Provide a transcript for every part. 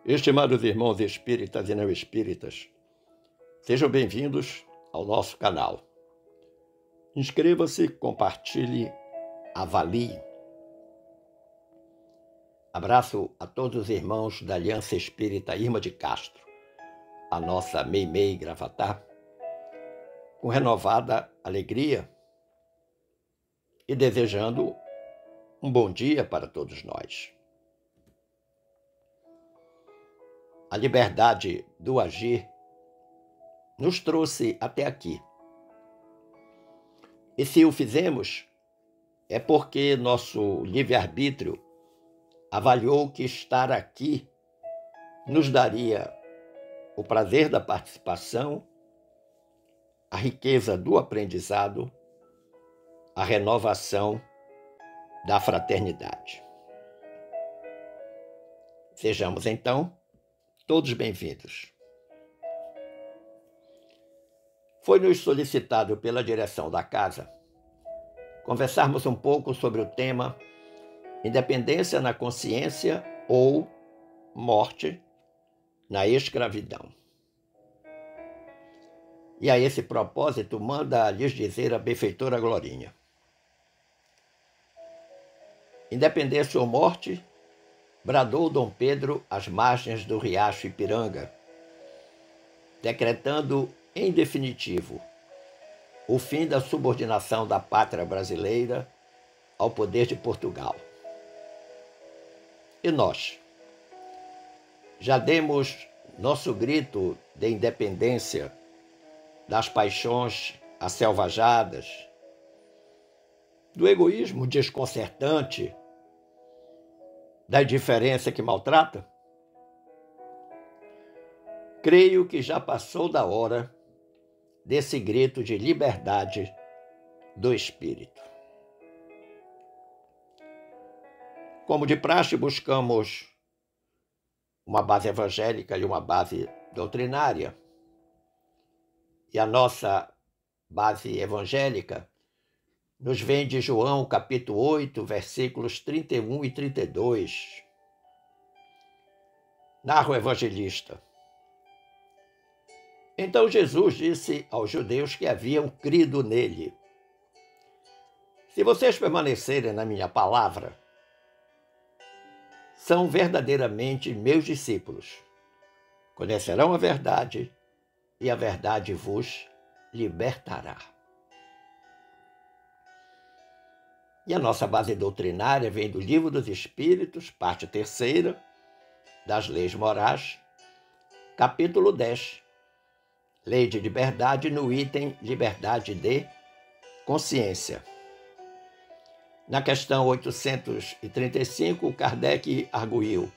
Estimados irmãos espíritas e não espíritas, sejam bem-vindos ao nosso canal. Inscreva-se, compartilhe, avalie. Abraço a todos os irmãos da Aliança Espírita Irma de Castro, a nossa Meimei Gravatá, com renovada alegria e desejando um bom dia para todos nós. A liberdade do agir nos trouxe até aqui. E se o fizemos, é porque nosso livre-arbítrio avaliou que estar aqui nos daria o prazer da participação, a riqueza do aprendizado, a renovação da fraternidade. Sejamos, então, todos bem-vindos. Foi-nos solicitado pela direção da casa conversarmos um pouco sobre o tema independência na consciência ou morte na escravidão. E a esse propósito, manda lhes dizer a benfeitora Glorinha: independência ou morte, bradou Dom Pedro às margens do riacho Ipiranga, decretando em definitivo o fim da subordinação da pátria brasileira ao poder de Portugal. E nós? Já demos nosso grito de independência das paixões acelvajadas, do egoísmo desconcertante, da indiferença que maltrata? Creio que já passou da hora desse grito de liberdade do espírito. Como de praxe, buscamos uma base evangélica e uma base doutrinária. E a nossa base evangélica nos vem de João, capítulo 8, versículos 31 e 32. Narra o evangelista: então Jesus disse aos judeus que haviam crido nele: se vocês permanecerem na minha palavra, são verdadeiramente meus discípulos. Conhecerão a verdade e a verdade vos libertará. E a nossa base doutrinária vem do Livro dos Espíritos, parte 3ª, das Leis Morais, capítulo 10, Lei de Liberdade, no item Liberdade de Consciência. Na questão 835, Kardec arguiu: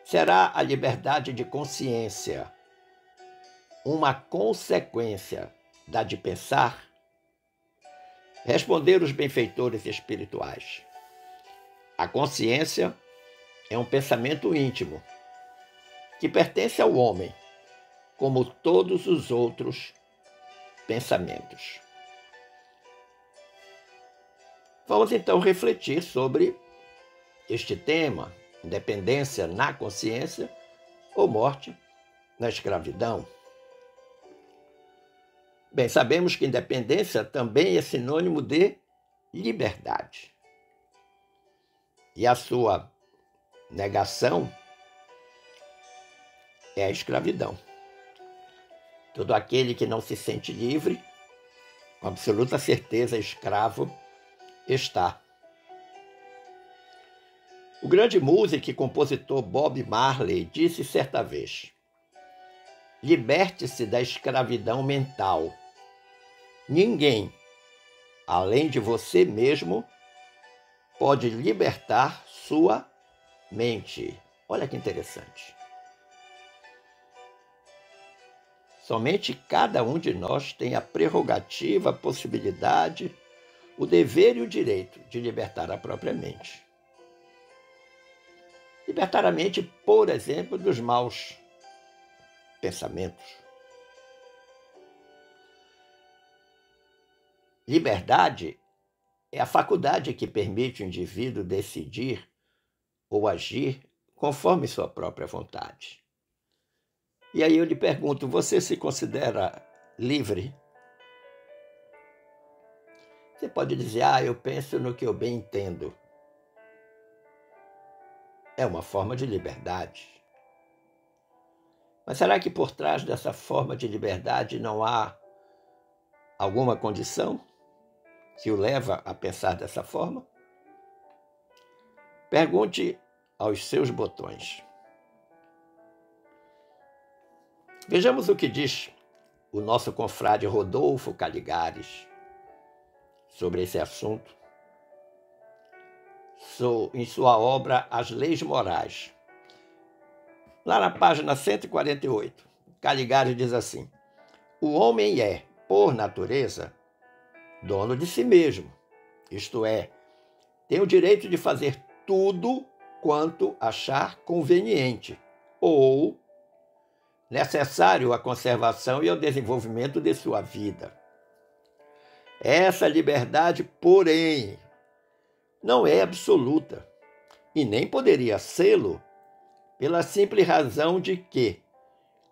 será a liberdade de consciência uma consequência da de pensar? Responderam os benfeitores espirituais: a consciência é um pensamento íntimo que pertence ao homem, como todos os outros pensamentos. Vamos então refletir sobre este tema, independência na consciência ou morte na escravidão. Bem, sabemos que independência também é sinônimo de liberdade. E a sua negação é a escravidão. Todo aquele que não se sente livre, com absoluta certeza escravo, está. O grande músico e compositor Bob Marley disse certa vez: liberte-se da escravidão mental. Ninguém, além de você mesmo, pode libertar sua mente. Olha que interessante. Somente cada um de nós tem a prerrogativa, a possibilidade, o dever e o direito de libertar a própria mente. Libertar a mente, por exemplo, dos maus pensamentos. Liberdade é a faculdade que permite o indivíduo decidir ou agir conforme sua própria vontade. E aí eu lhe pergunto, você se considera livre? Você pode dizer, eu penso no que eu bem entendo. É uma forma de liberdade. Mas será que por trás dessa forma de liberdade não há alguma condição que o leva a pensar dessa forma? Pergunte aos seus botões. Vejamos o que diz o nosso confrade Rodolfo Caligares sobre esse assunto, em sua obra As Leis Morais. Lá na página 148, Caligares diz assim: o homem é, por natureza, dono de si mesmo, isto é, tem o direito de fazer tudo quanto achar conveniente ou necessário à conservação e ao desenvolvimento de sua vida. Essa liberdade, porém, não é absoluta e nem poderia sê-lo pela simples razão de que,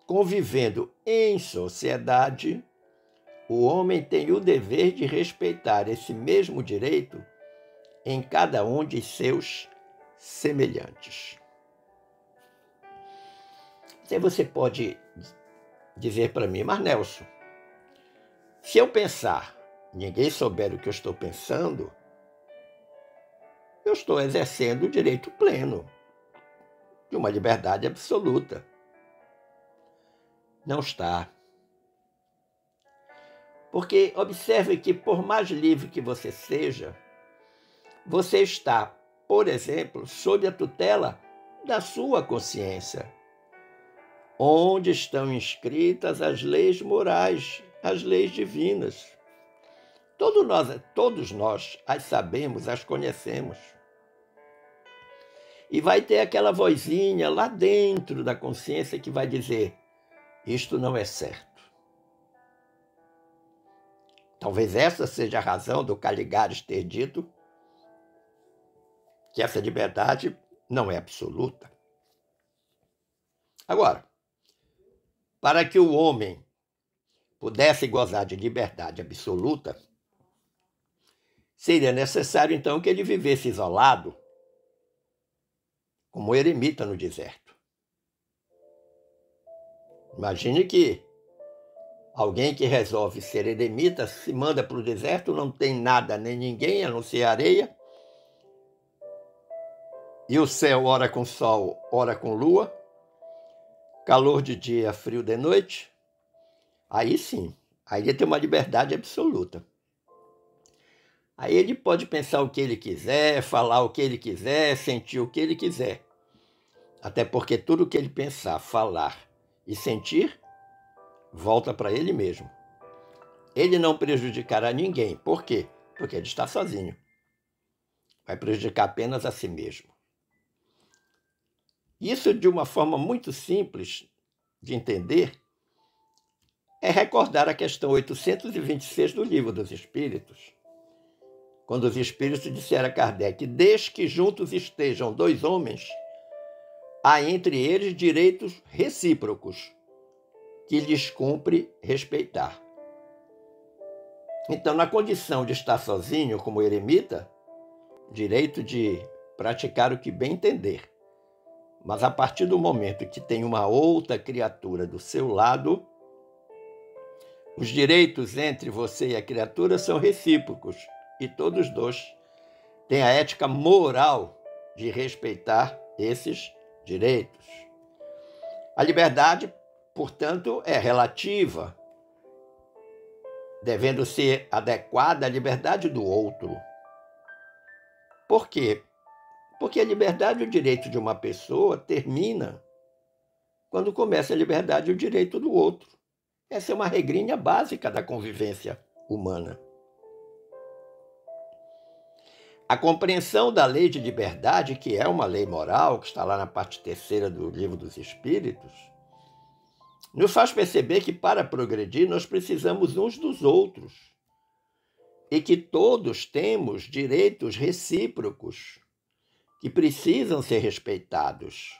convivendo em sociedade, o homem tem o dever de respeitar esse mesmo direito em cada um de seus semelhantes. Você pode dizer para mim, mas Nelson, se eu pensar, ninguém souber o que eu estou pensando, eu estou exercendo o direito pleno de uma liberdade absoluta. Não está. Porque observe que, por mais livre que você seja, você está, por exemplo, sob a tutela da sua consciência, onde estão inscritas as leis morais, as leis divinas. Todos nós as sabemos, as conhecemos. E vai ter aquela vozinha lá dentro da consciência que vai dizer, isto não é certo. Talvez essa seja a razão do Caligares ter dito que essa liberdade não é absoluta. Agora, para que o homem pudesse gozar de liberdade absoluta, seria necessário, então, que ele vivesse isolado, como eremita no deserto. Imagine que alguém que resolve ser eremita se manda para o deserto, não tem nada nem ninguém, a não ser areia, e o céu ora com sol, ora com lua, calor de dia, frio de noite. Aí sim, aí ele tem uma liberdade absoluta. Aí ele pode pensar o que ele quiser, falar o que ele quiser, sentir o que ele quiser. Até porque tudo que ele pensar, falar e sentir, volta para ele mesmo. Ele não prejudicará ninguém. Por quê? Porque ele está sozinho. Vai prejudicar apenas a si mesmo. Isso, de uma forma muito simples de entender, é recordar a questão 826 do Livro dos Espíritos, quando os Espíritos disseram a Kardec, desde que juntos estejam dois homens, há entre eles direitos recíprocos, que lhes cumpre respeitar. Então, na condição de estar sozinho como eremita, direito de praticar o que bem entender. Mas a partir do momento que tem uma outra criatura do seu lado, os direitos entre você e a criatura são recíprocos e todos dois têm a ética moral de respeitar esses direitos. A liberdade, portanto, é relativa, devendo ser adequada à liberdade do outro. Por quê? Porque a liberdade e o direito de uma pessoa termina quando começa a liberdade e o direito do outro. Essa é uma regrinha básica da convivência humana. A compreensão da lei de liberdade, que é uma lei moral, que está lá na parte 3ª do Livro dos Espíritos, nos faz perceber que para progredir nós precisamos uns dos outros e que todos temos direitos recíprocos que precisam ser respeitados,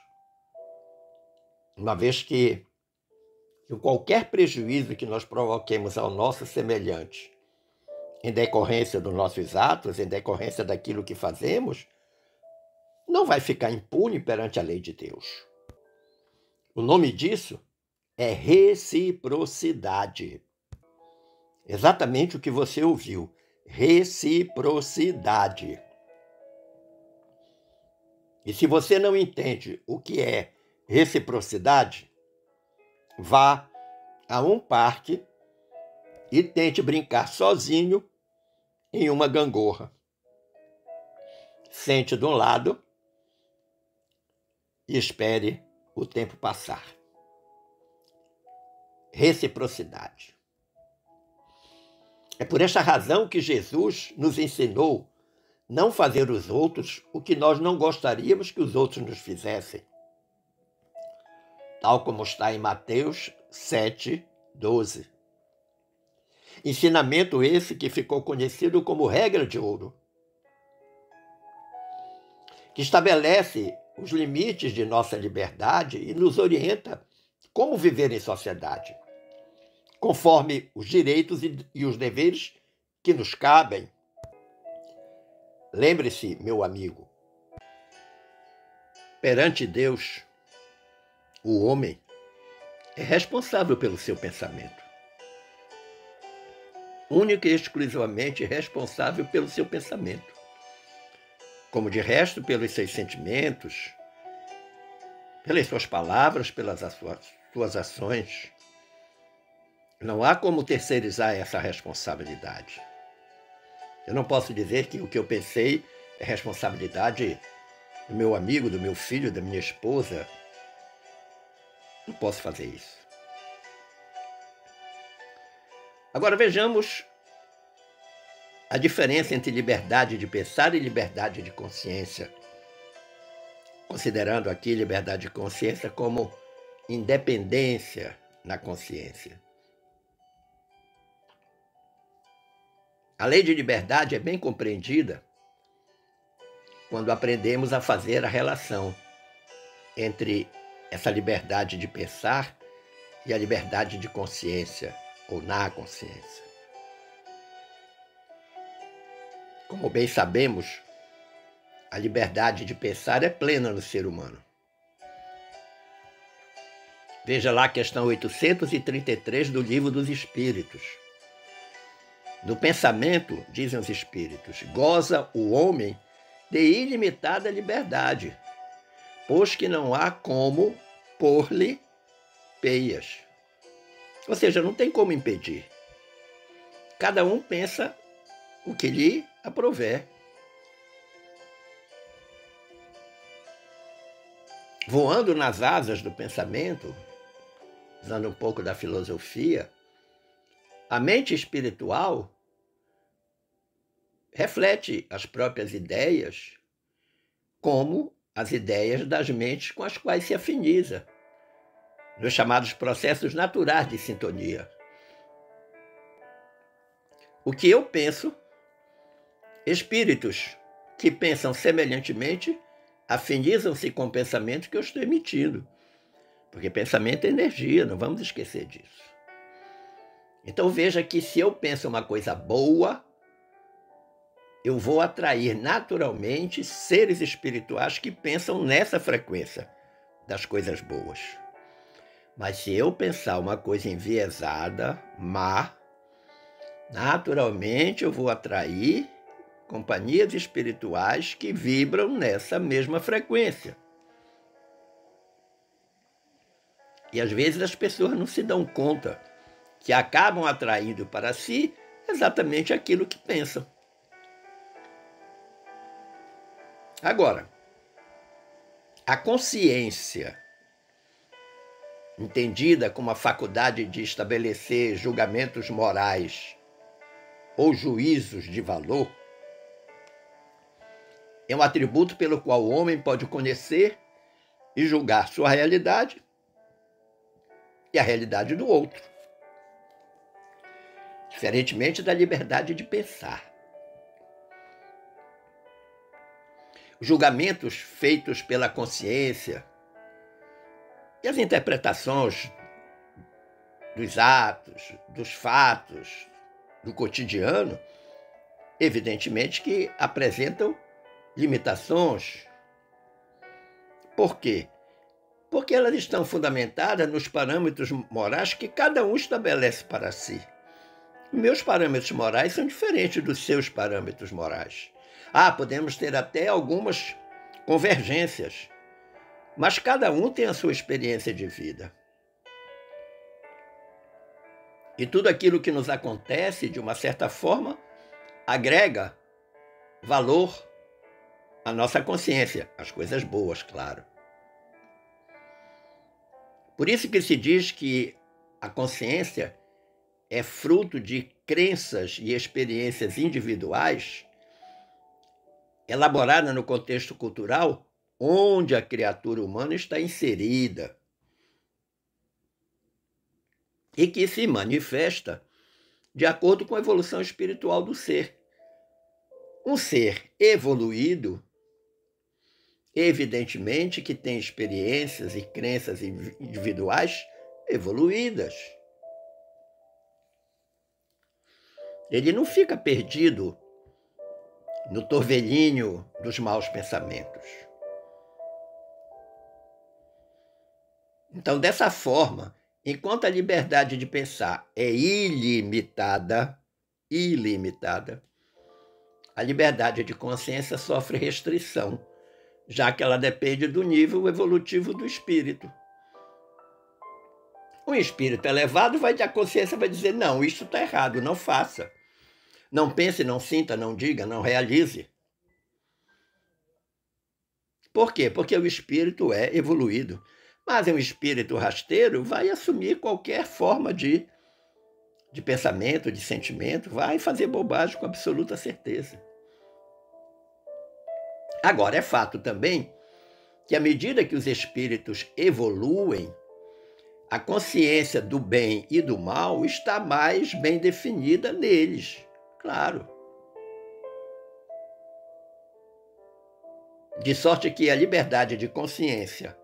uma vez que qualquer prejuízo que nós provoquemos ao nosso semelhante, em decorrência dos nossos atos, em decorrência daquilo que fazemos, não vai ficar impune perante a lei de Deus. O nome disso é reciprocidade. Exatamente o que você ouviu. Reciprocidade. E se você não entende o que é reciprocidade, vá a um parque e tente brincar sozinho em uma gangorra. Sente de um lado e espere o tempo passar. Reciprocidade. É por esta razão que Jesus nos ensinou não fazer os outros o que nós não gostaríamos que os outros nos fizessem. Tal como está em Mateus 7:12. Ensinamento esse que ficou conhecido como regra de ouro, que estabelece os limites de nossa liberdade e nos orienta como viver em sociedade, conforme os direitos e os deveres que nos cabem. Lembre-se, meu amigo, perante Deus, o homem é responsável pelo seu pensamento. Única e exclusivamente responsável pelo seu pensamento. Como de resto, pelos seus sentimentos, pelas suas palavras, pelas suas ações. Não há como terceirizar essa responsabilidade. Eu não posso dizer que o que eu pensei é responsabilidade do meu amigo, do meu filho, da minha esposa. Não posso fazer isso. Agora vejamos a diferença entre liberdade de pensar e liberdade de consciência, considerando aqui liberdade de consciência como independência na consciência. A lei de liberdade é bem compreendida quando aprendemos a fazer a relação entre essa liberdade de pensar e a liberdade de consciência, ou na consciência. Como bem sabemos, a liberdade de pensar é plena no ser humano. Veja lá a questão 833 do Livro dos Espíritos. No pensamento, dizem os Espíritos, goza o homem de ilimitada liberdade, pois que não há como pôr-lhe peias. Ou seja, não tem como impedir. Cada um pensa o que lhe aprouver. Voando nas asas do pensamento, usando um pouco da filosofia, a mente espiritual reflete as próprias ideias como as ideias das mentes com as quais se afiniza, nos chamados processos naturais de sintonia. O que eu penso, espíritos que pensam semelhantemente afinizam-se com o pensamento que eu estou emitindo, porque pensamento é energia, não vamos esquecer disso. Então veja que se eu penso uma coisa boa, eu vou atrair naturalmente seres espirituais que pensam nessa frequência das coisas boas. Mas se eu pensar uma coisa enviesada, má, naturalmente eu vou atrair companhias espirituais que vibram nessa mesma frequência. E às vezes as pessoas não se dão conta que acabam atraindo para si exatamente aquilo que pensam. Agora, a consciência, entendida como a faculdade de estabelecer julgamentos morais ou juízos de valor, é um atributo pelo qual o homem pode conhecer e julgar sua realidade e a realidade do outro, diferentemente da liberdade de pensar. julgamentos feitos pela consciência e as interpretações dos atos, dos fatos, do cotidiano, evidentemente que apresentam limitações. Por quê? Porque elas estão fundamentadas nos parâmetros morais que cada um estabelece para si. Meus parâmetros morais são diferentes dos seus parâmetros morais. Podemos ter até algumas convergências, mas cada um tem a sua experiência de vida. E tudo aquilo que nos acontece, de uma certa forma, agrega valor à nossa consciência, às coisas boas, claro. Por isso que se diz que a consciência é fruto de crenças e experiências individuais elaboradas no contexto cultural onde a criatura humana está inserida e que se manifesta de acordo com a evolução espiritual do ser. Um ser evoluído, evidentemente que tem experiências e crenças individuais evoluídas. Ele não fica perdido no torvelinho dos maus pensamentos. Então, dessa forma, enquanto a liberdade de pensar é ilimitada, a liberdade de consciência sofre restrição, já que ela depende do nível evolutivo do espírito. Um espírito elevado a consciência vai dizer, não, isso está errado, não faça. Não pense, não sinta, não diga, não realize. Por quê? Porque o espírito é evoluído. Mas um espírito rasteiro vai assumir qualquer forma de pensamento, de sentimento, vai fazer bobagem com absoluta certeza. Agora, é fato também que à medida que os espíritos evoluem, a consciência do bem e do mal está mais bem definida neles, claro. De sorte que a liberdade de consciência,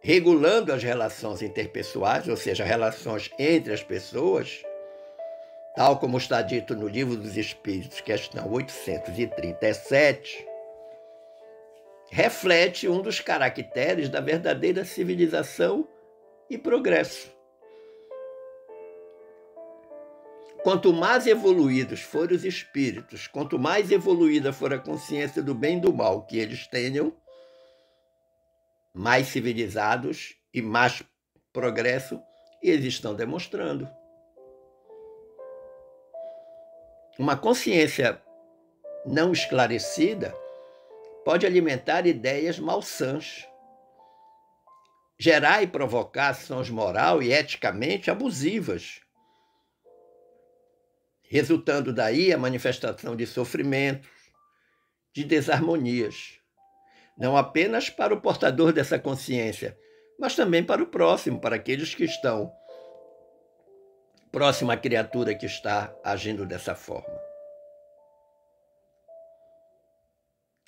regulando as relações interpessoais, ou seja, relações entre as pessoas, tal como está dito no Livro dos Espíritos, questão 837, reflete um dos caracteres da verdadeira civilização e progresso. Quanto mais evoluídos forem os espíritos, quanto mais evoluída for a consciência do bem e do mal que eles tenham, mais civilizados e mais progresso eles estão demonstrando. Uma consciência não esclarecida pode alimentar ideias malsãs, gerar e provocar ações moral e eticamente abusivas, resultando daí a manifestação de sofrimentos, de desarmonias, não apenas para o portador dessa consciência, mas também para o próximo, para aqueles que estão próximo à criatura que está agindo dessa forma.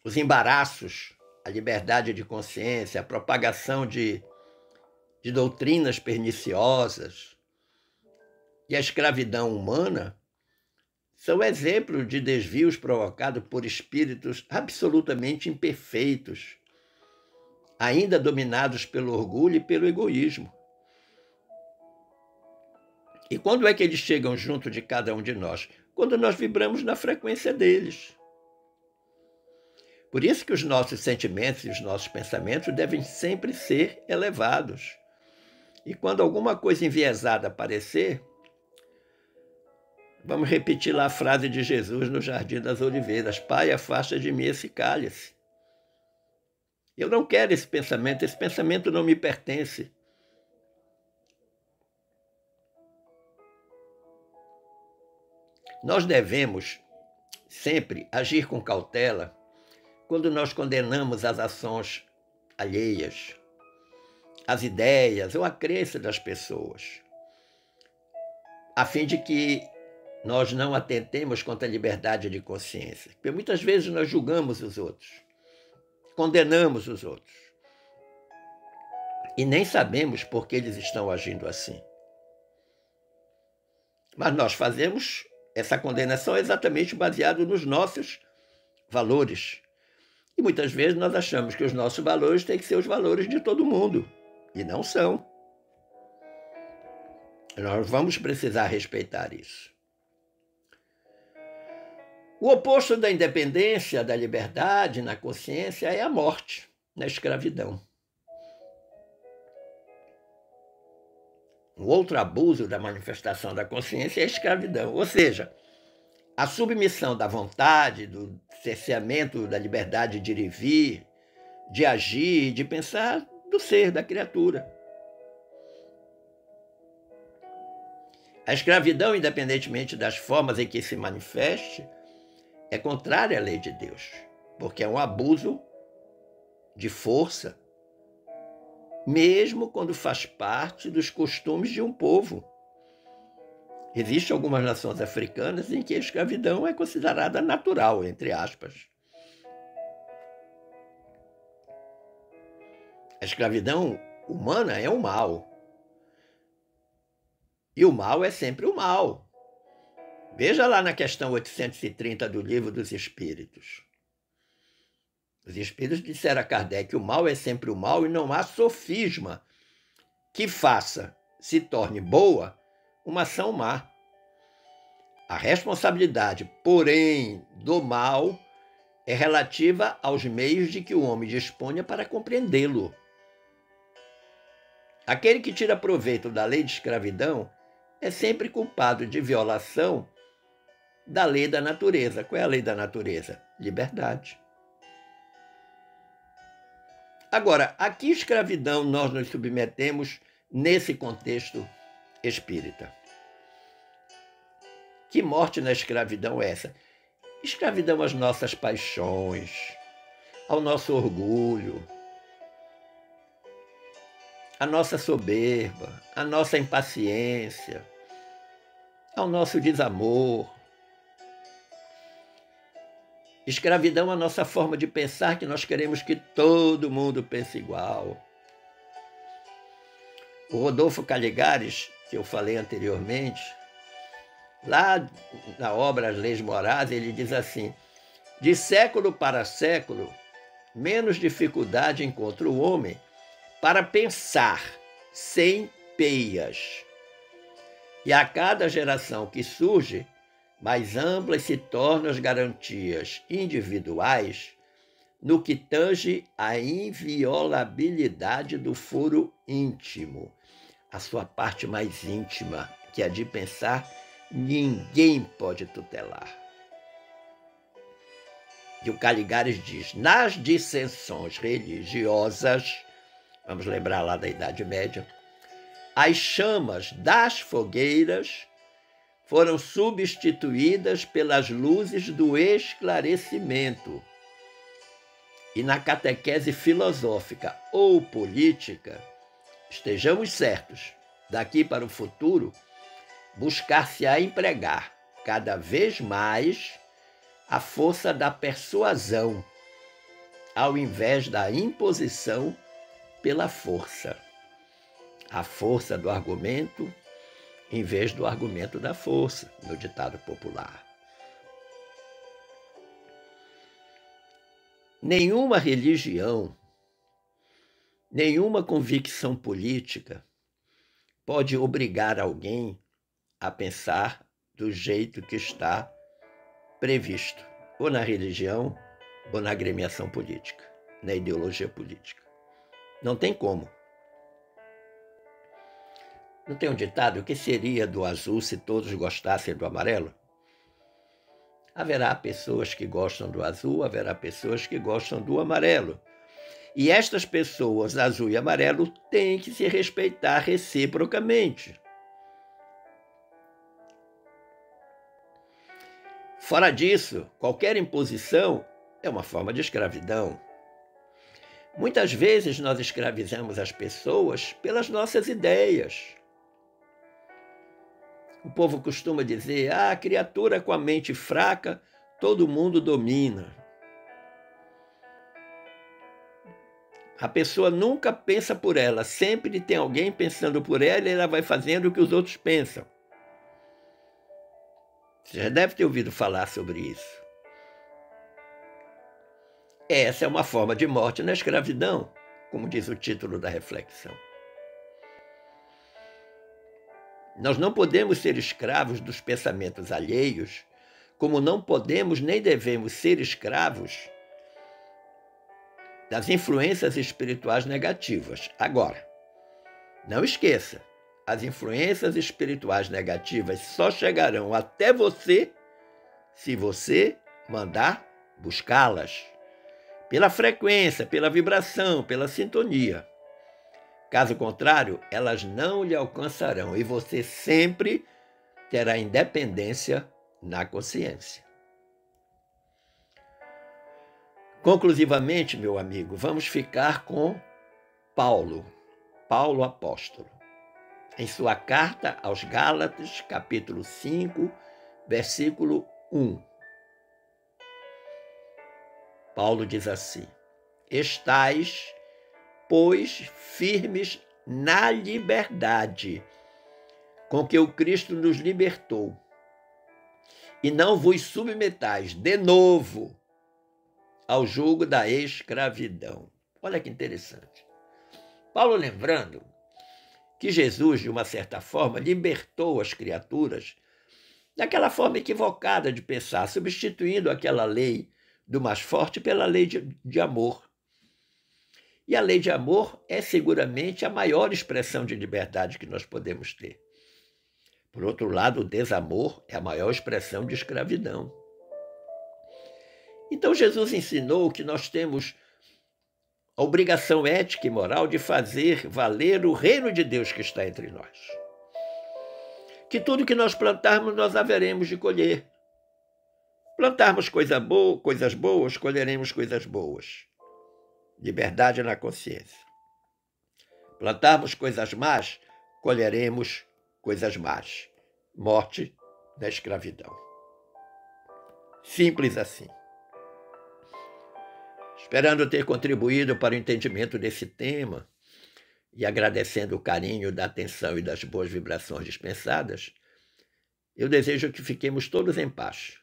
Os embaraços, a liberdade de consciência, a propagação de doutrinas perniciosas e a escravidão humana são exemplos de desvios provocados por espíritos absolutamente imperfeitos, ainda dominados pelo orgulho e pelo egoísmo. E quando é que eles chegam junto de cada um de nós? Quando nós vibramos na frequência deles. Por isso que os nossos sentimentos e os nossos pensamentos devem sempre ser elevados. E quando alguma coisa enviesada aparecer, vamos repetir lá a frase de Jesus no Jardim das Oliveiras: Pai, afasta de mim esse cálice. Eu não quero esse pensamento não me pertence. Nós devemos sempre agir com cautela quando nós condenamos as ações alheias, as ideias ou a crença das pessoas, a fim de que nós não atentemos contra a liberdade de consciência. Porque muitas vezes nós julgamos os outros. condenamos os outros. E nem sabemos por que eles estão agindo assim. Mas nós fazemos essa condenação exatamente baseado nos nossos valores. E muitas vezes nós achamos que os nossos valores têm que ser os valores de todo mundo. E não são. Nós vamos precisar respeitar isso. O oposto da independência, da liberdade na consciência é a morte, na escravidão. O outro abuso da manifestação da consciência é a escravidão, ou seja, a submissão da vontade, do cerceamento da liberdade de ir e vir, de agir, de pensar do ser, da criatura. A escravidão, independentemente das formas em que se manifeste, é contrária à lei de Deus, porque é um abuso de força, mesmo quando faz parte dos costumes de um povo. Existem algumas nações africanas em que a escravidão é considerada natural, entre aspas. A escravidão humana é um mal. E o mal é sempre o mal. Veja lá na questão 830 do Livro dos Espíritos. Os Espíritos disseram a Kardec que o mal é sempre o mal e não há sofisma que faça, se torne boa, uma ação má. A responsabilidade, porém, do mal é relativa aos meios de que o homem disponha para compreendê-lo. Aquele que tira proveito da lei de escravidão é sempre culpado de violação da lei da natureza. Qual é a lei da natureza? Liberdade. Agora, a que escravidão nós nos submetemos nesse contexto espírita? Que morte na escravidão é essa? Escravidão às nossas paixões, ao nosso orgulho, à nossa soberba, à nossa impaciência, ao nosso desamor. Escravidão à nossa forma de pensar, que nós queremos que todo mundo pense igual. O Rodolfo Caligares, que eu falei anteriormente, lá na obra As Leis Morais, ele diz assim: de século para século, menos dificuldade encontra o homem para pensar sem peias. E a cada geração que surge, mais amplas se tornam as garantias individuais no que tange à inviolabilidade do foro íntimo, a sua parte mais íntima, que é a de pensar, ninguém pode tutelar. E o Caligares diz: nas dissensões religiosas, vamos lembrar lá da Idade Média, as chamas das fogueiras foram substituídas pelas luzes do esclarecimento. E na catequese filosófica ou política, estejamos certos, daqui para o futuro, buscar-se-á empregar cada vez mais a força da persuasão, ao invés da imposição pela força. A força do argumento, em vez do argumento da força, no ditado popular. Nenhuma religião, nenhuma convicção política pode obrigar alguém a pensar do jeito que está previsto, ou na religião, ou na agremiação política, na ideologia política. Não tem como. Não tem um ditado: o que seria do azul se todos gostassem do amarelo? Haverá pessoas que gostam do azul, haverá pessoas que gostam do amarelo. E estas pessoas, azul e amarelo, têm que se respeitar reciprocamente. Fora disso, qualquer imposição é uma forma de escravidão. Muitas vezes nós escravizamos as pessoas pelas nossas ideias. O povo costuma dizer: a criatura com a mente fraca, todo mundo domina. A pessoa nunca pensa por ela, sempre tem alguém pensando por ela e ela vai fazendo o que os outros pensam. Você já deve ter ouvido falar sobre isso. Essa é uma forma de morte na escravidão, como diz o título da reflexão. Nós não podemos ser escravos dos pensamentos alheios, como não podemos nem devemos ser escravos das influências espirituais negativas. Agora, não esqueça, as influências espirituais negativas só chegarão até você se você mandar buscá-las. Pela frequência, pela vibração, pela sintonia. Caso contrário, elas não lhe alcançarão e você sempre terá independência na consciência. Conclusivamente, meu amigo, vamos ficar com Paulo apóstolo, em sua carta aos Gálatas, capítulo 5, versículo 1. Paulo diz assim: estais, pois, firmes na liberdade com que o Cristo nos libertou, e não vos submetais de novo ao jugo da escravidão. Olha que interessante. Paulo lembrando que Jesus, de uma certa forma, libertou as criaturas daquela forma equivocada de pensar, substituindo aquela lei do mais forte pela lei de amor. E a lei de amor é seguramente a maior expressão de liberdade que nós podemos ter. Por outro lado, o desamor é a maior expressão de escravidão. Então Jesus ensinou que nós temos a obrigação ética e moral de fazer valer o reino de Deus que está entre nós. Que tudo que nós plantarmos, nós haveremos de colher. Plantarmos coisas boas, colheremos coisas boas. Liberdade na consciência. Plantarmos coisas más, colheremos coisas más. Morte na escravidão. Simples assim. Esperando ter contribuído para o entendimento desse tema e agradecendo o carinho da atenção e das boas vibrações dispensadas, eu desejo que fiquemos todos em paz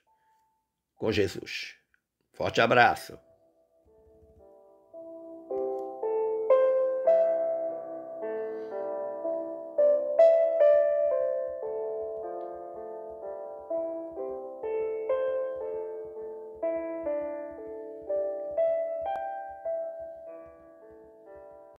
com Jesus. Forte abraço.